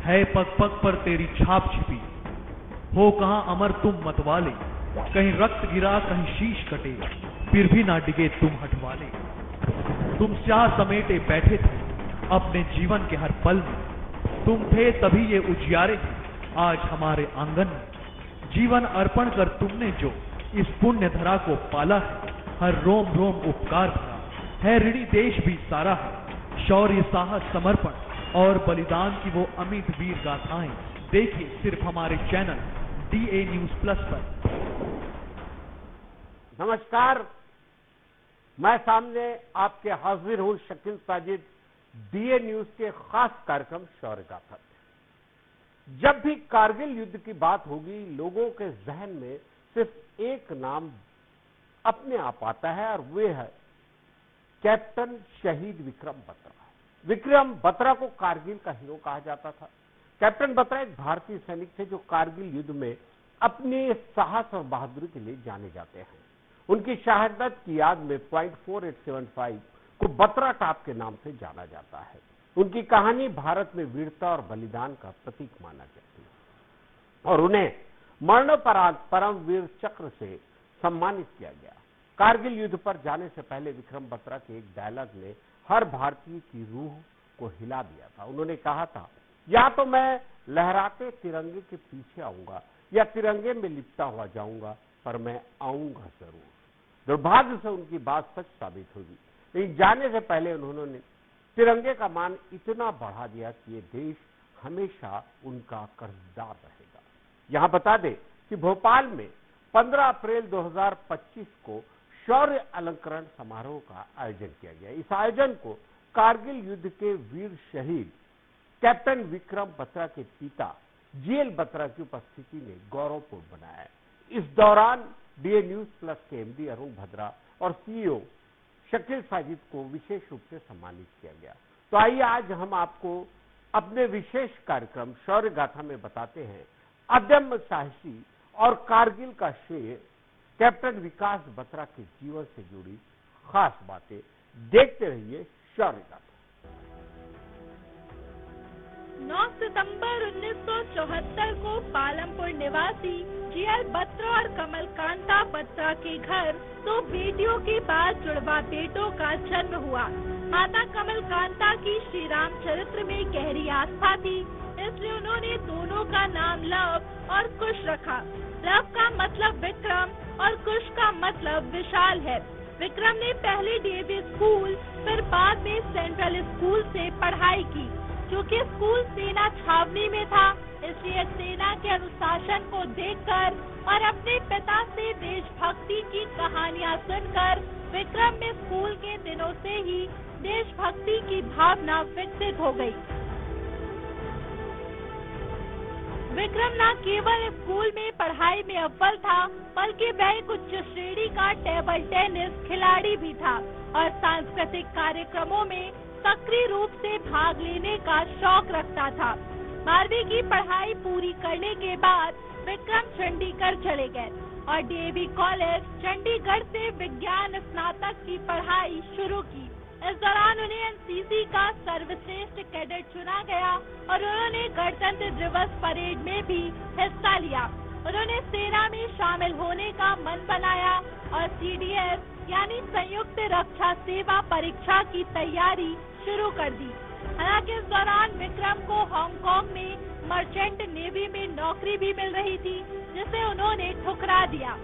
है पग पग पर तेरी छाप छिपी, हो कहाँ अमर तुम मतवाले, कहीं रक्त गिरा कहीं शीश कटे, फिर भी ना डिगे तुम हटवाले। तुम स्याह समेटे बैठे थे अपने जीवन के हर पल में, तुम थे तभी ये उजियारे आज हमारे आंगन में। जीवन अर्पण कर तुमने जो इस पुण्य धरा को पाला है, हर रोम रोम उपकार भरा है, ऋणी देश भी सारा है। शौर्य साहस समर्पण और बलिदान की वो अमिट वीर गाथाएं देखिए सिर्फ हमारे चैनल DA न्यूज प्लस पर। नमस्कार, मैं सामने आपके हाजिर हूं शकील साजिद DA न्यूज के खास कार्यक्रम शौर्य गाथा। जब भी कारगिल युद्ध की बात होगी, लोगों के जहन में सिर्फ एक नाम अपने आप आता है और वे है कैप्टन शहीद विक्रम बत्रा। विक्रम बत्रा को कारगिल का हीरो कहा जाता था। कैप्टन बत्रा एक भारतीय सैनिक थे जो कारगिल युद्ध में अपने साहस और बहादुरी के लिए जाने जाते हैं। उनकी शहादत की याद में .4875 को बत्रा टाप के नाम से जाना जाता है। उनकी कहानी भारत में वीरता और बलिदान का प्रतीक माना जाती है और उन्हें मरणोपरांत परमवीर चक्र से सम्मानित किया गया। कारगिल युद्ध पर जाने से पहले विक्रम बत्रा के एक डायलॉग ने हर भारतीय की रूह को हिला दिया था। उन्होंने कहा था, या तो मैं लहराते तिरंगे के पीछे आऊंगा या तिरंगे में लिपटा हुआ जाऊंगा, पर मैं आऊंगा जरूर। दुर्भाग्य से उनकी बात सच साबित होगी, लेकिन जाने से पहले उन्होंने तिरंगे का मान इतना बढ़ा दिया कि ये देश हमेशा उनका कर्जदार रहेगा। यहां बता दें कि भोपाल में 15 अप्रैल 2025 को शौर्य अलंकरण समारोह का आयोजन किया गया। इस आयोजन को कारगिल युद्ध के वीर शहीद कैप्टन विक्रम बत्रा के पिता GL बत्रा की उपस्थिति में गौरवपूर्ण बनाया। इस दौरान DA न्यूज प्लस के MD अरुण भद्रा और CEO शकील साजिद को विशेष रूप से सम्मानित किया गया। तो आइए आज हम आपको अपने विशेष कार्यक्रम शौर्य गाथा में बताते हैं अदम्य साहसी और कारगिल का शेर कैप्टन विकास बत्रा के जीवन से जुड़ी खास बातें। देखते रहिए शौर्य गाथा। 9 सितंबर 1974 को पालमपुर निवासी GL बत्रा और कमलकांता बत्रा के घर 2 बेटियों के बाद जुड़वा बेटों का जन्म हुआ। माता कमलकांता की श्री राम चरित्र में गहरी आस्था थी, इसलिए उन्होंने दोनों का नाम लव और कुश रखा। लव का मतलब विक्रम और कुश का मतलब विशाल है। विक्रम ने पहले DAV स्कूल फिर बाद में सेंट्रल स्कूल से पढ़ाई की। क्योंकि स्कूल सेना छावनी में था, इसलिए सेना के अनुशासन को देखकर और अपने पिता से देशभक्ति की कहानियां सुनकर विक्रम में स्कूल के दिनों से ही देशभक्ति की भावना विकसित हो गई। विक्रम न केवल स्कूल में पढ़ाई में अव्वल था, बल्कि वह एक उच्च श्रेणी का टेबल टेनिस खिलाड़ी भी था और सांस्कृतिक कार्यक्रमों में सक्रिय रूप से भाग लेने का शौक रखता था। 12वीं की पढ़ाई पूरी करने के बाद विक्रम चंडीगढ़ चले गए और DAV कॉलेज चंडीगढ़ से विज्ञान स्नातक की पढ़ाई शुरू की। इस दौरान उन्हें NCC का सर्वश्रेष्ठ कैडेट चुना गया और उन्होंने गणतंत्र दिवस परेड में भी हिस्सा लिया। उन्होंने सेना में शामिल होने का मन बनाया और CDS यानी संयुक्त रक्षा सेवा परीक्षा की तैयारी शुरू कर दी। हालांकि इस दौरान विक्रम को हांगकांग में मर्चेंट नेवी में नौकरी भी मिल रही थी, जिसे उन्होंने ठुकरा दिया।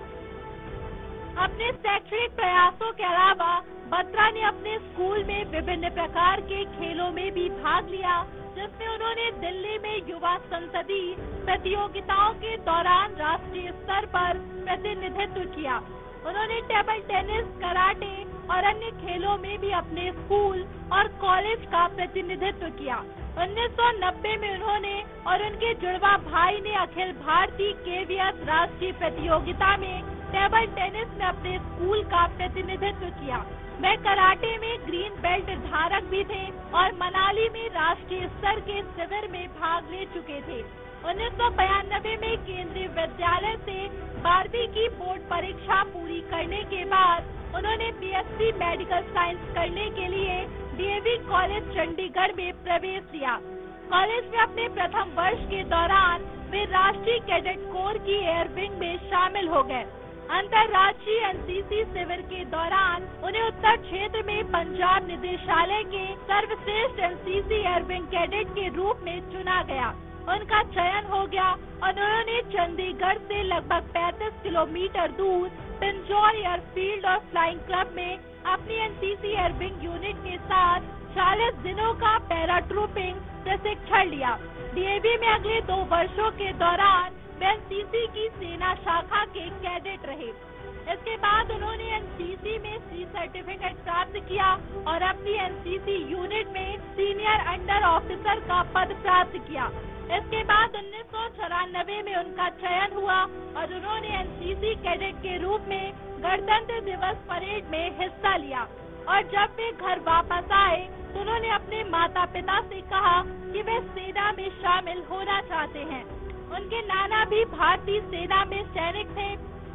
अपने शैक्षणिक प्रयासों के अलावा बत्रा ने अपने स्कूल में विभिन्न प्रकार के खेलों में भी भाग लिया, जिसमें उन्होंने दिल्ली में युवा संसदीय प्रतियोगिताओं के दौरान राष्ट्रीय स्तर पर प्रतिनिधित्व किया। उन्होंने टेबल टेनिस, कराटे और अन्य खेलों में भी अपने स्कूल और कॉलेज का प्रतिनिधित्व किया। 1990 में उन्होंने और उनके जुड़वा भाई ने अखिल भारतीय KVS राष्ट्रीय प्रतियोगिता में टेबल टेनिस में अपने स्कूल का प्रतिनिधित्व किया। वे कराटे में ग्रीन बेल्ट धारक भी थे और मनाली में राष्ट्रीय स्तर के शिविर में भाग ले चुके थे। 1992 में केंद्रीय विद्यालय से 12वीं की बोर्ड परीक्षा पूरी करने के बाद उन्होंने BSc मेडिकल साइंस करने के लिए DAV कॉलेज चंडीगढ़ में प्रवेश लिया। कॉलेज में अपने प्रथम वर्ष के दौरान वे राष्ट्रीय कैडेट कोर की एयर विंग में शामिल हो गए। अंतर्राष्ट्रीय एनसीसी शिविर के दौरान उन्हें उत्तर क्षेत्र में पंजाब निदेशालय के सर्वश्रेष्ठ एनसीसी एयर विंग कैडेट के रूप में चुना गया। उनका चयन हो गया और उन्होंने चंडीगढ़ से लगभग 35 किलोमीटर दूर पिंजौर एयरफील्ड और फ्लाइंग क्लब में अपनी एनसीसी एयर विंग यूनिट के साथ 40 दिनों का पैराट्रूपिंग प्रशिक्षण लिया। डीएवी में अगले 2 वर्षों के दौरान वे एनसीसी की सेना शाखा के कैडेट रहे। इसके बाद उन्होंने एनसीसी में सी सर्टिफिकेट प्राप्त किया और अपनी एनसीसी यूनिट में सीनियर अंडर ऑफिसर का पद प्राप्त किया। इसके बाद 1994 में उनका चयन हुआ और उन्होंने एनसीसी कैडेट के रूप में गणतंत्र दिवस परेड में हिस्सा लिया। और जब वे घर वापस आए तो उन्होंने अपने माता पिता से कहा कि वे सेना में शामिल होना चाहते हैं। उनके नाना भी भारतीय सेना में सैनिक थे।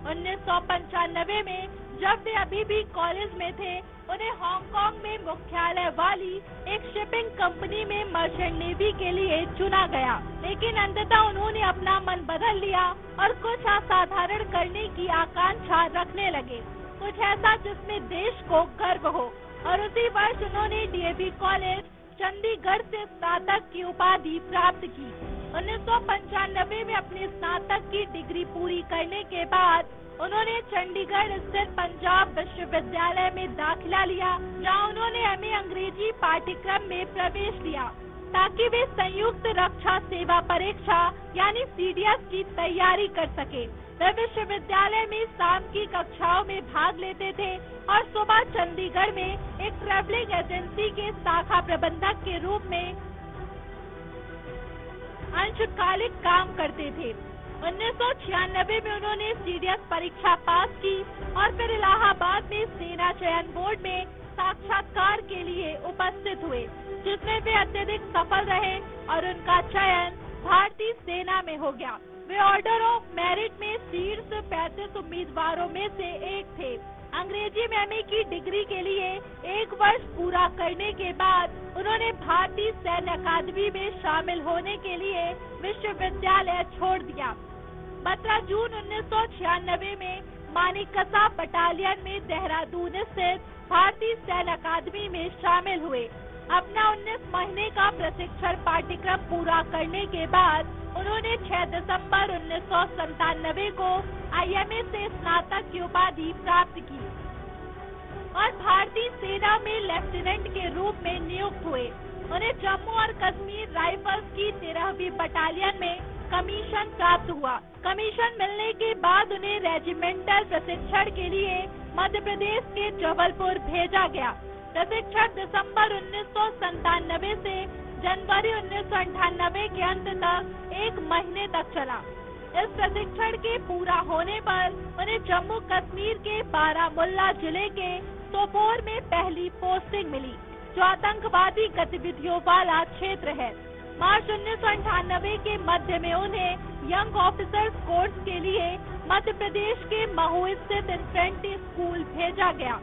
1995 में जब वे अभी भी कॉलेज में थे, उन्हें हांगकांग में मुख्यालय वाली एक शिपिंग कंपनी में मर्चेंट नेवी के लिए चुना गया, लेकिन अंततः उन्होंने अपना मन बदल लिया और कुछ असाधारण करने की आकांक्षा रखने लगे, कुछ ऐसा जिसमें देश को गर्व हो। और उसी वर्ष उन्होंने डीएवी कॉलेज चंडीगढ़ से स्नातक की उपाधि प्राप्त की। 1995 में अपनी स्नातक की डिग्री पूरी करने के बाद उन्होंने चंडीगढ़ स्थित पंजाब विश्वविद्यालय में दाखिला लिया, जहां उन्होंने एमए अंग्रेजी पाठ्यक्रम में प्रवेश लिया ताकि वे संयुक्त रक्षा सेवा परीक्षा यानी सीडीएस की तैयारी कर सके। वे विश्वविद्यालय में शाम की कक्षाओं में भाग लेते थे और सुबह चंडीगढ़ में एक ट्रैवलिंग एजेंसी के शाखा प्रबंधक के रूप में अंशकालिक काम करते थे। 1996 में उन्होंने सीडीएस परीक्षा पास की और फिर इलाहाबाद में सेना चयन बोर्ड में साक्षात्कार के लिए उपस्थित हुए, जिसमें वे अत्यधिक सफल रहे और उनका चयन भारतीय सेना में हो गया। वे ऑर्डर ऑफ मेरिट में शीर्ष 35 उम्मीदवारों में से एक थे। अंग्रेजी में एमए की डिग्री के लिए 1 वर्ष पूरा करने के बाद उन्होंने भारतीय सैन्य अकादमी में शामिल होने के लिए विश्वविद्यालय छोड़ दिया। 12 जून 1996 में मानिकसा बटालियन में देहरादून स्थित भारतीय सैन्य अकादमी में शामिल हुए। अपना 19 महीने का प्रशिक्षण पाठ्यक्रम पूरा करने के बाद उन्होंने 6 दिसंबर 1997 को आईएमए से स्नातक की उपाधि प्राप्त की और भारतीय सेना में लेफ्टिनेंट के रूप में नियुक्त हुए। उन्हें जम्मू और कश्मीर राइफल्स की 13वीं बटालियन में कमीशन प्राप्त हुआ। कमीशन मिलने के बाद उन्हें रेजिमेंटल प्रशिक्षण के लिए मध्य प्रदेश के जबलपुर भेजा गया। प्रशिक्षण दिसंबर 1997 से जनवरी 1998 के अंत तक 1 महीने तक चला। इस प्रशिक्षण के पूरा होने पर उन्हें जम्मू कश्मीर के बारामुल्ला जिले के सोपोर में पहली पोस्टिंग मिली, जो आतंकवादी गतिविधियों वाला क्षेत्र है। मार्च 1998 के मध्य में उन्हें यंग ऑफिसर्स कोर्स के लिए मध्य प्रदेश के महू स्थित इन्फेंट्री स्कूल भेजा गया,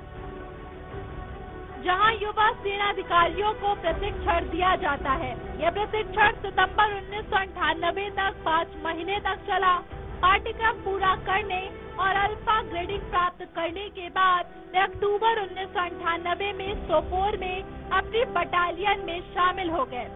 जहां युवा सेना अधिकारियों को प्रशिक्षण दिया जाता है। यह प्रशिक्षण सितंबर 1998 तक 5 महीने तक चला। पाठ्यक्रम पूरा करने और अल्फा ग्रेडिंग प्राप्त करने के बाद वे अक्टूबर 1998 में सोपोर में अपनी बटालियन में शामिल हो गए।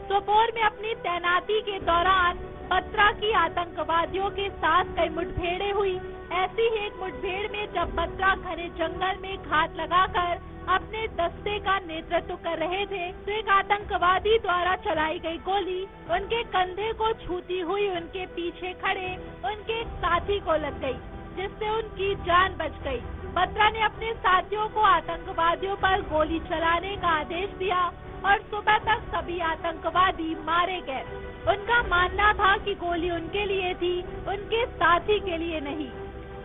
सोपोर में अपनी तैनाती के दौरान बत्रा की आतंकवादियों के साथ कई मुठभेड़ें हुई। ऐसी ही एक मुठभेड़ में जब बत्रा घने जंगल में घात लगाकर अपने दस्ते का नेतृत्व कर रहे थे, तो एक आतंकवादी द्वारा चलाई गई गोली उनके कंधे को छूती हुई उनके पीछे खड़े उनके एक साथी को लग गई, जिससे उनकी जान बच गई। बत्रा ने अपने साथियों को आतंकवादियों पर गोली चलाने का आदेश दिया और सुबह तक सभी आतंकवादी मारे गए। उनका मानना था कि गोली उनके लिए थी, उनके साथी के लिए नहीं।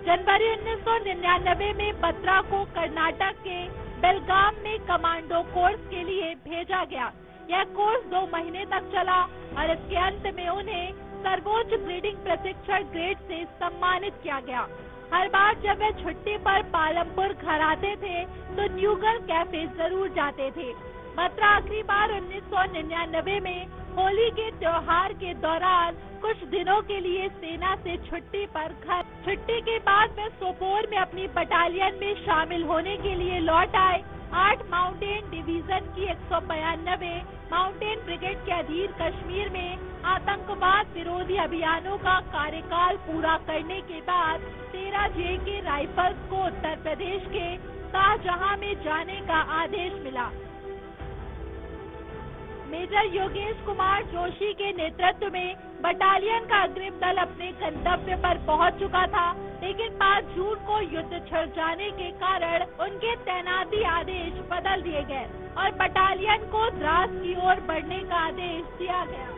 जनवरी 1999 में बत्रा को कर्नाटक के बेलगाम में कमांडो कोर्स के लिए भेजा गया। यह कोर्स 2 महीने तक चला और इसके अंत में उन्हें सर्वोच्च ग्रेडिंग प्रशिक्षण ग्रेड से सम्मानित किया गया। हर बार जब वे छुट्टी पर पालमपुर घर आते थे तो न्यूगल कैफे जरूर जाते थे। बत्रा आखिरी बार 1999 में होली के त्योहार के दौरान कुछ दिनों के लिए सेना से छुट्टी के बाद वे सोपोर में अपनी बटालियन में शामिल होने के लिए लौट आए। 8 माउंटेन डिवीजन की 192 माउंटेन ब्रिगेड के अधीन कश्मीर में आतंकवाद विरोधी अभियानों का कार्यकाल पूरा करने के बाद 13 JK राइफल्स को उत्तर प्रदेश के शाहजहां में जाने का आदेश मिला। मेजर योगेश कुमार जोशी के नेतृत्व में बटालियन का अग्रिम दल अपने गंतव्य पर पहुंच चुका था, लेकिन 5 जून को युद्ध छिड़ जाने के कारण उनके तैनाती आदेश बदल दिए गए और बटालियन को द्रास की ओर बढ़ने का आदेश दिया गया।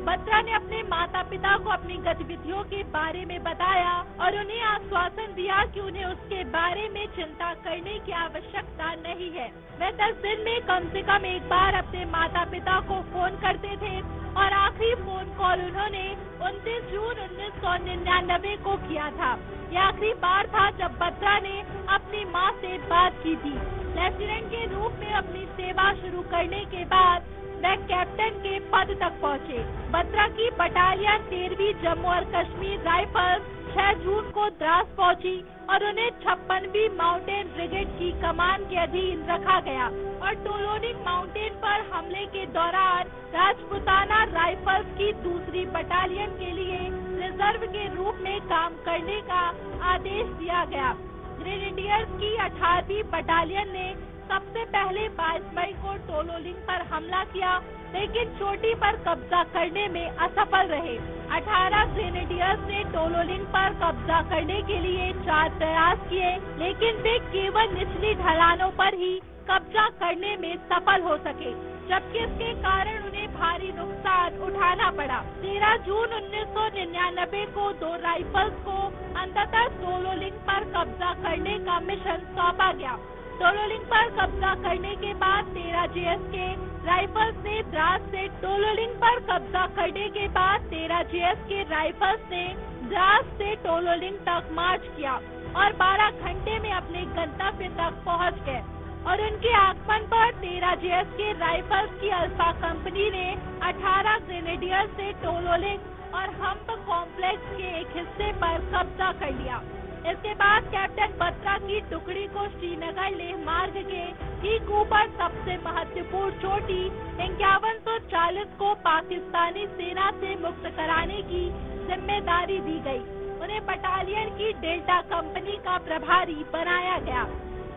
बत्रा ने अपने माता पिता को अपनी गतिविधियों के बारे में बताया और उन्हें आश्वासन दिया कि उन्हें उसके बारे में चिंता करने की आवश्यकता नहीं है। वे 10 दिन में कम से कम एक बार अपने माता पिता को फोन करते थे और आखिरी फोन कॉल उन्होंने 29 जून 1999 को किया था। यह आखिरी बार था जब बत्रा ने अपनी मां से बात की थी। लेफ्टिनेंट के रूप में अपनी सेवा शुरू करने के बाद वे कैप्टन के पद तक पहुंचे। बत्रा की बटालियन 13वीं जम्मू और कश्मीर राइफल्स 6 जून को द्रास पहुंची और उन्हें 56वीं माउंटेन ब्रिगेड की कमान के अधीन रखा गया और टोलोनिंग माउंटेन पर हमले के दौरान राजपुताना राइफल्स की 2री बटालियन के लिए रिजर्व के रूप में काम करने का आदेश दिया गया। ग्रेनेडियर्स की 18वीं बटालियन ने सबसे पहले 22 मई को टोलोलिंग पर हमला किया, लेकिन चोटी पर कब्जा करने में असफल रहे। 18 ग्रेनेडियर्स ने टोलोलिंग पर कब्जा करने के लिए 4 प्रयास किए, लेकिन वे केवल निचली ढलानों पर ही कब्जा करने में सफल हो सके, जबकि इसके कारण उन्हें भारी नुकसान उठाना पड़ा। 13 जून 1999 को 2 राइफल्स को अंततः टोलोलिंग पर कब्जा करने का मिशन सौंपा गया। टोलोलिंग पर कब्जा करने के बाद 13 JSK राइफल्स ने द्रास से टोलोलिंग पर कब्जा करने के बाद 13 JSK राइफल्स ने द्रास से टोलोलिंग तक मार्च किया और 12 घंटे में अपने गंतव्य तक पहुंच गए और उनके आगमन पर 13 JSK राइफल्स की अल्फा कंपनी ने 18 ग्रेनेडियर से टोलोलिंग और हम्प कॉम्प्लेक्स के एक हिस्से पर कब्जा कर लिया। इसके बाद कैप्टन बत्रा की टुकड़ी को श्रीनगर लेह मार्ग के ठीक ऊपर सबसे महत्वपूर्ण चोटी 5140 को पाकिस्तानी सेना से मुक्त कराने की जिम्मेदारी दी गई। उन्हें बटालियन की डेल्टा कंपनी का प्रभारी बनाया गया।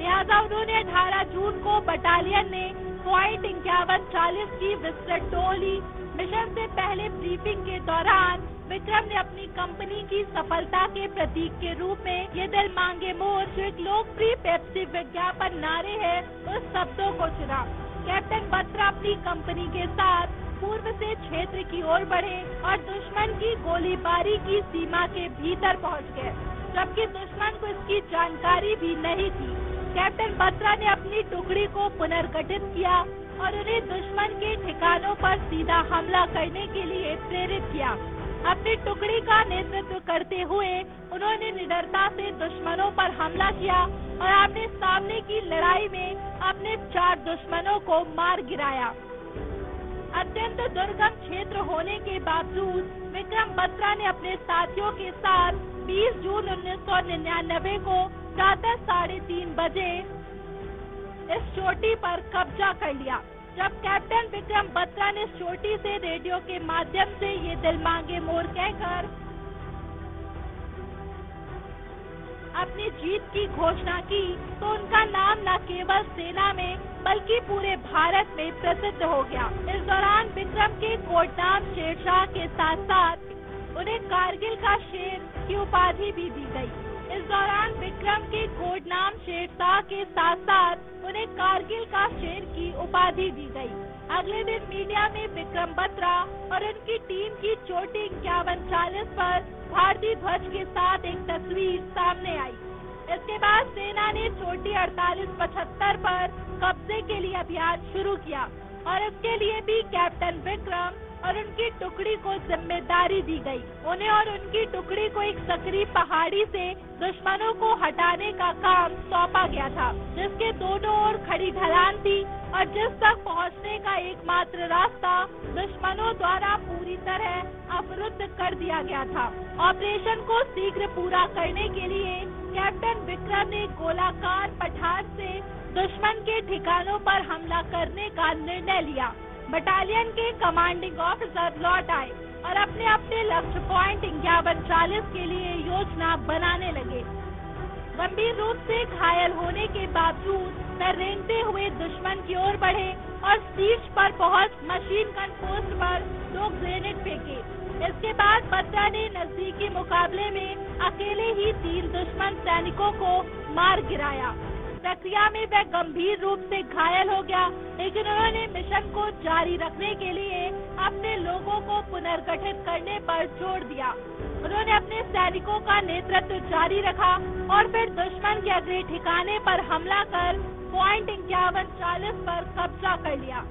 लिहाजा उन्होंने 18 जून को बटालियन ने पॉइंट 5140 की विस्तृत टोली मिशन से पहले ब्रीफिंग के दौरान विक्रम ने अपनी कंपनी की सफलता के प्रतीक के रूप में ये दिल मांगे मोर, जो एक लोकप्रिय पेप्सी विज्ञापन नारे है, उस शब्दों को चुना। कैप्टन बत्रा अपनी कंपनी के साथ पूर्व से क्षेत्र की ओर बढ़े और दुश्मन की गोलीबारी की सीमा के भीतर पहुंच गए, जबकि दुश्मन को इसकी जानकारी भी नहीं थी। कैप्टन बत्रा ने अपनी टुकड़ी को पुनर्गठित किया और उन्हें दुश्मन के ठिकानों पर सीधा हमला करने के लिए प्रेरित किया। अपनी टुकड़ी का नेतृत्व करते हुए उन्होंने निडरता से दुश्मनों पर हमला किया और आमने सामने की लड़ाई में अपने 4 दुश्मनों को मार गिराया। अत्यंत दुर्गम क्षेत्र होने के बावजूद विक्रम बत्रा ने अपने साथियों के साथ 20 जून 1999 को प्रातः 3:30 बजे इस चोटी पर कब्जा कर लिया। जब कैप्टन विक्रम बत्रा ने चोटी से रेडियो के माध्यम से ये दिल मांगे मोर कहकर अपनी जीत की घोषणा की, तो उनका नाम न केवल सेना में बल्कि पूरे भारत में प्रसिद्ध हो गया। इस दौरान विक्रम के कोड नाम शेरशाह के साथ साथ उन्हें कारगिल का शेर की उपाधि भी दी गई। इस दौरान विक्रम के कोड नाम शेरशाह के साथ साथ उन्हें कारगिल का शेर की उपाधि दी गई। अगले दिन मीडिया में विक्रम बत्रा और उनकी टीम की चोटी 5140 पर भारतीय ध्वज के साथ एक तस्वीर सामने आई। इसके बाद सेना ने चोटी 4875 पर कब्जे के लिए अभियान शुरू किया और इसके लिए भी कैप्टन विक्रम और उनकी टुकड़ी को जिम्मेदारी दी गई। उन्हें और उनकी टुकड़ी को एक सकरी पहाड़ी से दुश्मनों को हटाने का काम सौंपा गया था, जिसके दोनों ओर खड़ी ढलान थी और जिस तक पहुंचने का एकमात्र रास्ता दुश्मनों द्वारा पूरी तरह अवरुद्ध कर दिया गया था। ऑपरेशन को शीघ्र पूरा करने के लिए कैप्टन विक्रम ने गोलाकार पठार से दुश्मन के ठिकानों पर हमला करने का निर्णय लिया। बटालियन के कमांडिंग ऑफिसर लौट आए और अपने अपने लक्ष्य पॉइंट 5140 के लिए योजना बनाने लगे। गंभीर रूप से घायल होने के बावजूद वे रेंगते हुए दुश्मन की ओर बढ़े और शीर्ष पर पहुंच मशीन गन पोस्ट पर 2 ग्रेनेड फेंके। इसके बाद बत्रा ने नजदीकी मुकाबले में अकेले ही 3 दुश्मन सैनिकों को मार गिराया। प्रक्रिया में वह गंभीर रूप से घायल हो गया, लेकिन उन्होंने मिशन को जारी रखने के लिए अपने लोगों को पुनर्गठित करने पर जोर दिया। उन्होंने अपने सैनिकों का नेतृत्व जारी रखा और फिर दुश्मन के अगले ठिकाने पर हमला कर पॉइंट 5140 पर कब्जा कर लिया।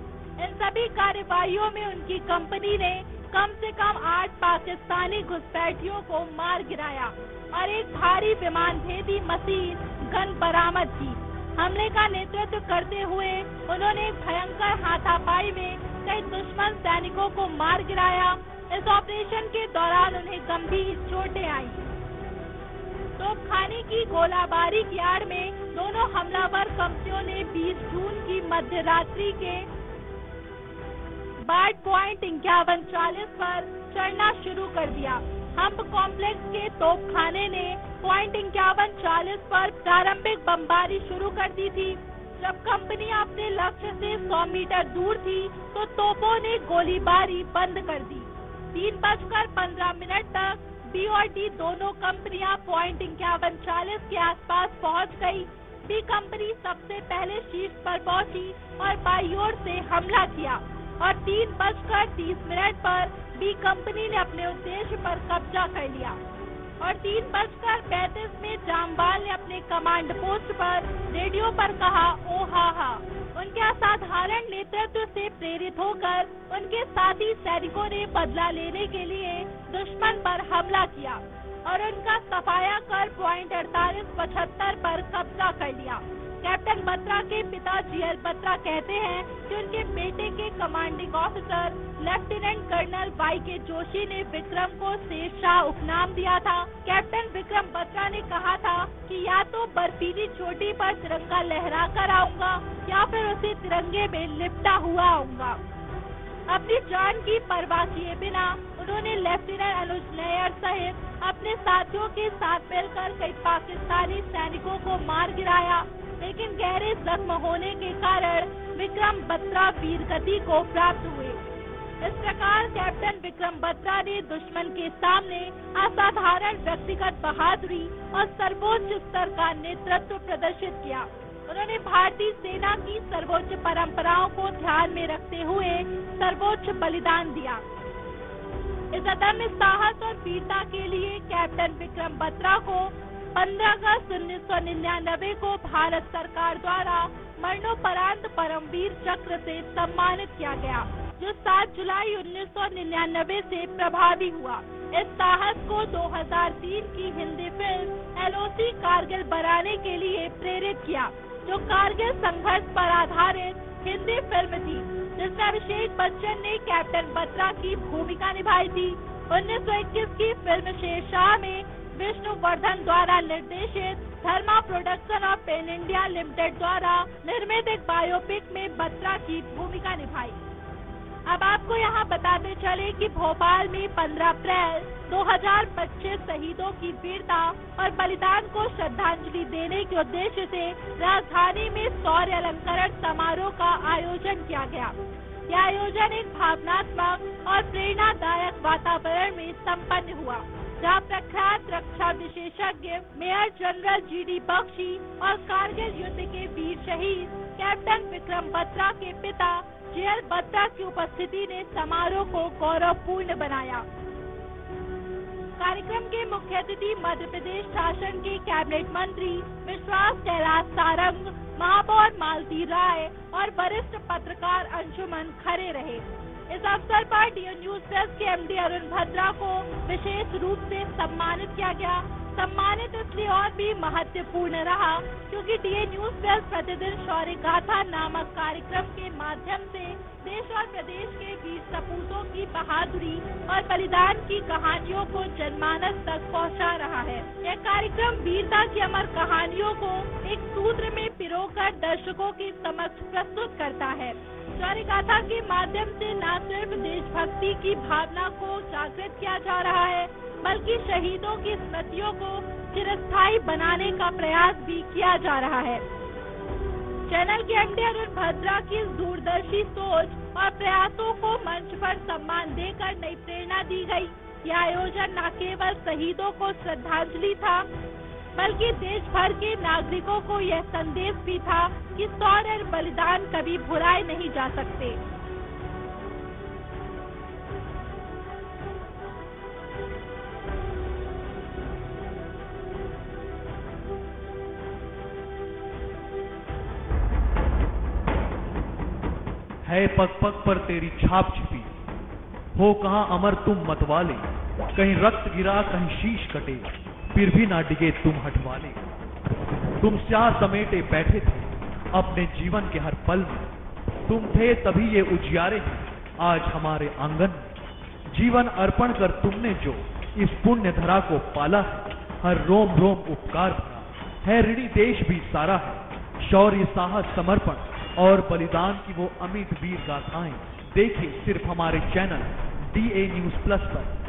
इन सभी कार्यवाहियों में उनकी कंपनी ने कम से कम 8 पाकिस्तानी घुसपैठियों को मार गिराया और एक भारी विमान भेदी मशीन गन बरामद की। हमले का नेतृत्व करते हुए उन्होंने एक भयंकर हाथापाई में कई दुश्मन सैनिकों को मार गिराया। इस ऑपरेशन के दौरान उन्हें गंभीर चोटें आई। तोपखाने की गोलाबारी की आड़ में दोनों हमलावर कंपनियों ने 20 जून की मध्य रात्रि के बाद पॉइंट 5140 पर चढ़ना शुरू कर दिया। हम्प कॉम्प्लेक्स के तोपखाने ने पॉइंट 5140 पर प्रारंभिक बमबारी शुरू कर दी थी। जब कंपनी अपने लक्ष्य से 100 मीटर दूर थी तो तोपों ने गोलीबारी बंद कर दी। 3:15 तक बी और डी दोनों कंपनियां पॉइंट 5140 के आसपास पहुंच गई। बी कंपनी सबसे पहले शीर्ष पर पहुंची और बाईं ओर से हमला किया और 3:30 पर बी कंपनी ने अपने उद्देश्य पर कब्जा कर लिया और 3:35 में जामवाल ने अपने कमांड पोस्ट पर रेडियो पर कहा, ओ हा हा। उनके असाधारण नेतृत्व से प्रेरित होकर उनके साथी सैनिकों ने बदला लेने के लिए दुश्मन पर हमला किया और उनका सफाया कर पॉइंट 4875 पर कब्जा कर लिया। कैप्टन बत्रा के पिता जीएल बत्रा कहते हैं कि उनके बेटे के commanding officer lieutenant colonel Y K Joshi ने विक्रम को शेरशाह उपनाम दिया था। कैप्टन विक्रम बत्रा ने कहा था कि या तो बर्फीली चोटी पर तिरंगा लहरा कर आऊंगा या फिर उसे तिरंगे में लिपटा हुआ आऊंगा। अपनी जान की परवाह किए बिना उन्होंने लेफ्टिनेंट अनुज नैयर सहित अपने साथियों के साथ मिलकर कई पाकिस्तानी सैनिकों को मार गिराया, लेकिन गहरे जख्म होने के कारण विक्रम बत्रा वीरगति को प्राप्त हुए। इस प्रकार कैप्टन विक्रम बत्रा ने दुश्मन के सामने असाधारण व्यक्तिगत बहादुरी और सर्वोच्च स्तर का नेतृत्व प्रदर्शित किया। उन्होंने भारतीय सेना की सर्वोच्च परंपराओं को ध्यान में रखते हुए सर्वोच्च बलिदान दिया। इस अदम्य साहस और वीरता के लिए कैप्टन विक्रम बत्रा को 15 अगस्त 1999 को भारत सरकार द्वारा मरणोपरांत परमवीर चक्र से सम्मानित किया गया, जो 7 जुलाई 1999 से प्रभावी हुआ। इस साहस को 2003 की हिंदी फिल्म LOC कारगिल बनाने के लिए प्रेरित किया, जो कारगिल संघर्ष पर आधारित हिंदी फिल्म थी, जिसमें अभिषेक बच्चन ने कैप्टन बत्रा की भूमिका निभाई थी। 1921 की फिल्म शेरशाह में विष्णुवर्धन द्वारा निर्देशित धर्मा प्रोडक्शन और पेन इंडिया लिमिटेड द्वारा निर्मित एक बायोपिक में बत्रा की भूमिका निभाई। अब आपको यहाँ बताते चले कि भोपाल में 15 अप्रैल 2025 शहीदों की वीरता और बलिदान को श्रद्धांजलि देने के उद्देश्य से राजधानी में शौर्य अलंकरण समारोह का आयोजन किया गया। यह आयोजन एक भावनात्मक और प्रेरणादायक वातावरण में संपन्न हुआ, जहाँ प्रख्यात रक्षा विशेषज्ञ मेजर जनरल GD बख्शी और कारगिल युद्ध के वीर शहीद कैप्टन विक्रम बत्रा के पिता जीएल बत्रा की उपस्थिति ने समारोह को गौरवपूर्ण बनाया। कार्यक्रम के मुख्य अतिथि मध्य प्रदेश शासन के कैबिनेट मंत्री विश्वास कैलाश सारंग, महापौर मालती राय और वरिष्ठ पत्रकार अंशुमन खरे रहे। इस अवसर पर डीए न्यूज प्लस के एमडी अरुण भद्रा को विशेष रूप से सम्मानित किया गया। सम्मानित इसलिए और भी महत्वपूर्ण रहा क्योंकि डीए न्यूज प्लस प्रतिदिन शौर्य गाथा नामक कार्यक्रम के माध्यम से देश और प्रदेश के वीर सपूतों की बहादुरी और बलिदान की कहानियों को जनमानस तक पहुंचा रहा है। यह कार्यक्रम वीरता की अमर कहानियों को एक सूत्र में पिरोकर दर्शकों के समक्ष प्रस्तुत करता है। शौर्य गाथा के माध्यम से न सिर्फ देशभक्ति की भावना को जागृत किया जा रहा है बल्कि शहीदों की स्मृतियों को चिरस्थायी बनाने का प्रयास भी किया जा रहा है। चैनल के एमडी अरुण भद्रा की इस दूरदर्शी सोच और प्रयासों को मंच पर सम्मान देकर नई प्रेरणा दी गई। यह आयोजन न केवल शहीदों को श्रद्धांजलि था बल्कि देश भर के नागरिकों को यह संदेश भी था कि शौर्य और बलिदान कभी भुलाए नहीं जा सकते। है पग पग पर तेरी छाप छिपी, हो कहाँ अमर तुम मतवाले, कहीं रक्त गिरा कहीं शीश कटे, फिर भी ना डिगे तुम हटवाले। तुम स्याह समेटे बैठे थे अपने जीवन के हर पल में, तुम थे तभी ये उजियारे हैं आज हमारे आंगन में। जीवन अर्पण कर तुमने जो इस पुण्य धरा को पाला है, हर रोम रोम उपकार भरा है, ऋणी देश भी सारा है। शौर्य साहस समर्पण और बलिदान की वो अमिट वीर गाथाएं देखिए सिर्फ हमारे चैनल डीए न्यूज प्लस पर।